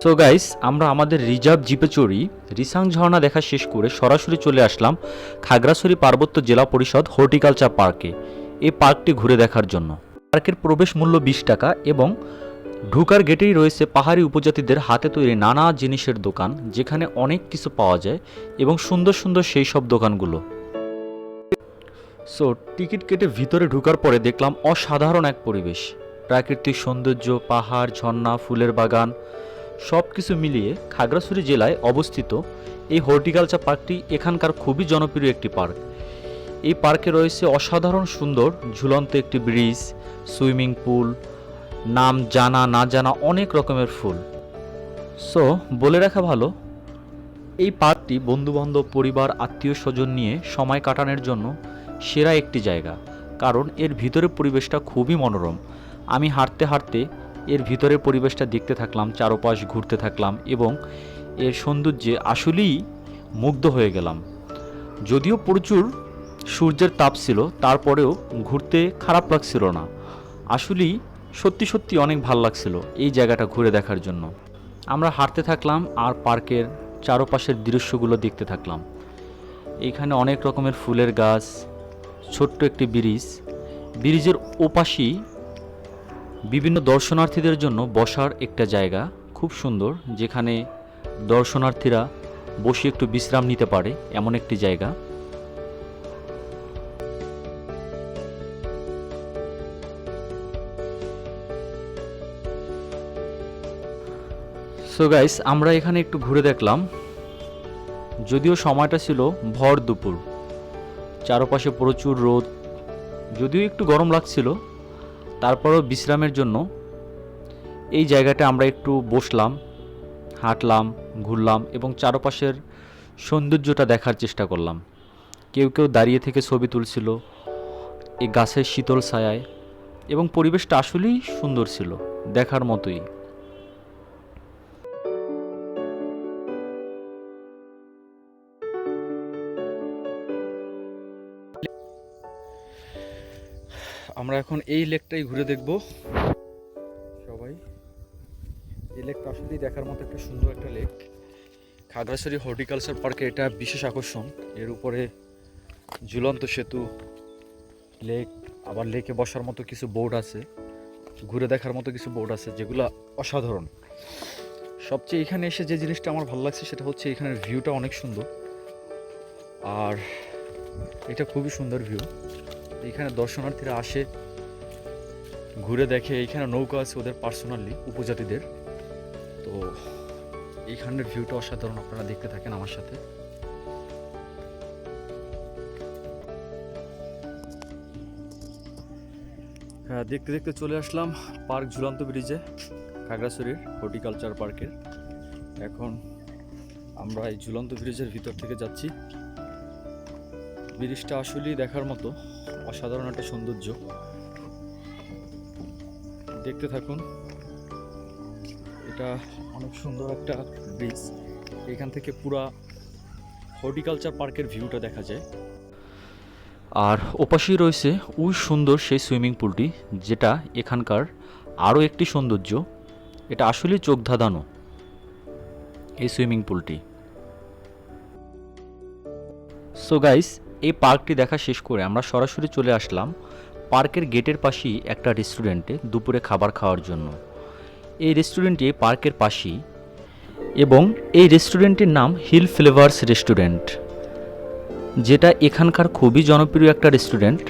তো গাইস, আমরা আমাদের রিজার্ভ জিপে চড়ি রিসাং ঝর্ণা দেখা শেষ করে সরাসরি চলে আসলাম খাগড়াছড়ি পার্বত্য জেলা পরিষদ হর্টিকালচার পার্কে। এই পার্কটি ঘুরে দেখার জন্য পার্কের প্রবেশ মূল্য 20 টাকা এবং ঢুকার গেটেই রয়েছে পাহাড়ি উপজাতিদের হাতে তৈরি নানা জিনিসের দোকান, যেখানে অনেক কিছু পাওয়া যায় এবং সুন্দর সুন্দর সেই সব দোকানগুলো। সো টিকিট কেটে ভিতরে ঢুকার পরে দেখলাম অসাধারণ এক পরিবেশ, প্রাকৃতিক সৌন্দর্য, পাহাড়, ঝর্ণা, ফুলের বাগান, সব কিছু মিলিয়ে খাগড়াছড়ি জেলায় অবস্থিত এই হর্টিকালচার পার্কটি এখানকার খুবই জনপ্রিয় একটি পার্ক। এই পার্কে রয়েছে অসাধারণ সুন্দর ঝুলন্ত একটি ব্রিজ, সুইমিং পুল, নাম জানা না জানা অনেক রকমের ফুল। সো বলে রাখা ভালো, এই পার্কটি বন্ধুবান্ধব, পরিবার, আত্মীয় স্বজন নিয়ে সময় কাটানোর জন্য সেরা একটি জায়গা, কারণ এর ভিতরের পরিবেশটা খুবই মনোরম। আমি হাঁটতে হাঁটতে এর ভিতরের পরিবেশটা দেখতে থাকলাম, চারপাশ ঘুরতে থাকলাম এবং এর সৌন্দর্যে আসলেই মুগ্ধ হয়ে গেলাম। যদিও প্রচুর সূর্যের তাপ ছিল, তারপরেও ঘুরতে খারাপ লাগছিল না। আসলেই সত্যি সত্যি অনেক ভালো লাগছিল এই জায়গাটা ঘুরে দেখার জন্য। আমরা হাঁটতে থাকলাম আর পার্কের চারপাশের দৃশ্যগুলো দেখতে থাকলাম। এইখানে অনেক রকমের ফুলের গাছ, ছোট্ট একটি ব্রিজের ওপাশেই বিভিন্ন দর্শনার্থীদের জন্য বসার একটা জায়গা, খুব সুন্দর, যেখানে দর্শনার্থীরা বসে একটু বিশ্রাম নিতে পারে এমন একটি জায়গা। সো গাইস, আমরা এখানে একটু ঘুরে দেখলাম। যদিও সময়টা ছিল ভর দুপুর, চারপাশে প্রচুর রোদ, যদিও একটু গরম লাগছিল, তারপরেও বিশ্রামের জন্য এই জায়গাটা আমরা একটু বসলাম, হাঁটলাম, ঘুরলাম এবং চারপাশের সৌন্দর্যটা দেখার চেষ্টা করলাম। কেউ কেউ দাঁড়িয়ে থেকে ছবি তুলছিল এই গাছের শীতল ছায়ায় এবং পরিবেশটা আসলেই সুন্দর ছিল, দেখার মতোই। আমরা এখন এই লেকটাই ঘুরে দেখব সবাই। এই লেকটা আসলেই দেখার মতো একটা সুন্দর একটা লেক। খাগড়াছড়ি হর্টিকালচার পার্কে এটা বিশেষ আকর্ষণ। এর উপরে ঝুলন্ত সেতু, লেক, আবার লেকে বসার মতো কিছু বোর্ড আছে, ঘুরে দেখার মতো কিছু বোর্ড আছে, যেগুলো অসাধারণ। সবচেয়ে এখানে এসে যে জিনিসটা আমার ভালো লাগছে সেটা হচ্ছে এখানের ভিউটা অনেক সুন্দর, আর এটা খুবই সুন্দর ভিউ। এখানে দর্শনার্থীরা আসে, ঘুরে দেখে। এইখানে নৌকা আছে ওদের পার্সোনালি, উপজাতিদের। তো এইখানের ভিউটা অসাধারণ, আপনারা দেখতে থাকেন আমার সাথে। হ্যাঁ, দেখতে দেখতে চলে আসলাম পার্ক ঝুলন্ত ব্রিজে, খাগড়াছড়ির হর্টিকালচার পার্কের। এখন আমরা এই ঝুলন্ত ব্রিজের ভিতর থেকে যাচ্ছি। ব্রিজটা আসলেই দেখার মতো, অসাধারণ একটা সৌন্দর্য। দেখতে থাকুন, এটা অনেক সুন্দর একটা ব্রিজ। এখান থেকে পুরা হর্টিকালচার পার্কের ভিউটা দেখা যায়। আর ওপাশেই রয়েছে ওই সুন্দর সেই সুইমিং পুলটি, যেটা এখানকার আরও একটি সৌন্দর্য। এটা আসলেই চোখ ধাঁধানো এই সুইমিং পুলটি। সো গাইস, এই পার্কটি দেখা শেষ করে আমরা সরাসরি চলে আসলাম পার্কের গেটের পাশেই একটা রেস্টুরেন্টে দুপুরে খাবার খাওয়ার জন্য। এই রেস্টুরেন্টটি পার্কের পাশেই এবং এই রেস্টুরেন্টের নাম হিল ফ্লেভার্স রেস্টুরেন্ট, যেটা এখানকার খুবই জনপ্রিয় একটা রেস্টুরেন্ট।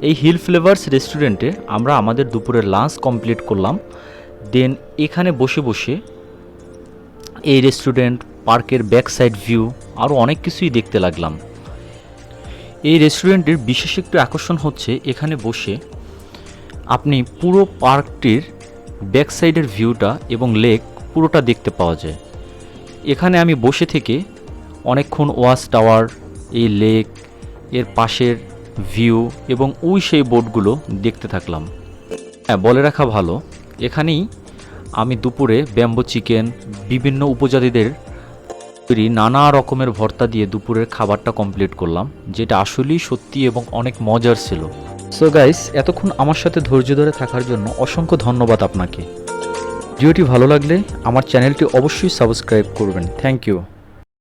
এই হিল ফ্লেভার্স রেস্টুরেন্টে আমরা আমাদের দুপুরের লাঞ্চ কমপ্লিট করলাম। দেন এখানে বসে বসে এই রেস্টুরেন্ট, পার্কের ব্যাক সাইড ভিউ, আরও অনেক কিছুই দেখতে লাগলাম। এই রেস্টুরেন্টের বিশেষ একটু আকর্ষণ হচ্ছে এখানে বসে আপনি পুরো পার্কটির ব্যাক সাইডের ভিউটা এবং লেক পুরোটা দেখতে পাওয়া যায়। এখানে আমি বসে থেকে অনেকক্ষণ ওয়াচ টাওয়ার, এই লেক, এর পাশের ভিউ এবং ওই সেই বোটগুলো দেখতে থাকলাম। হ্যাঁ, বলে রাখা ভালো, এখানেই আমি দুপুরে ব্যাম্বো চিকেন, বিভিন্ন উপজাতিদের তৈরি নানা রকমের ভর্তা দিয়ে দুপুরের খাবারটা কমপ্লিট করলাম, যেটা আসলেই সত্যি এবং অনেক মজার ছিল। সো গাইস, এতক্ষণ আমার সাথে ধৈর্য ধরে থাকার জন্য অসংখ্য ধন্যবাদ আপনাকে। ভিডিওটি ভালো লাগলে আমার চ্যানেলটি অবশ্যই সাবস্ক্রাইব করবেন। Thank you.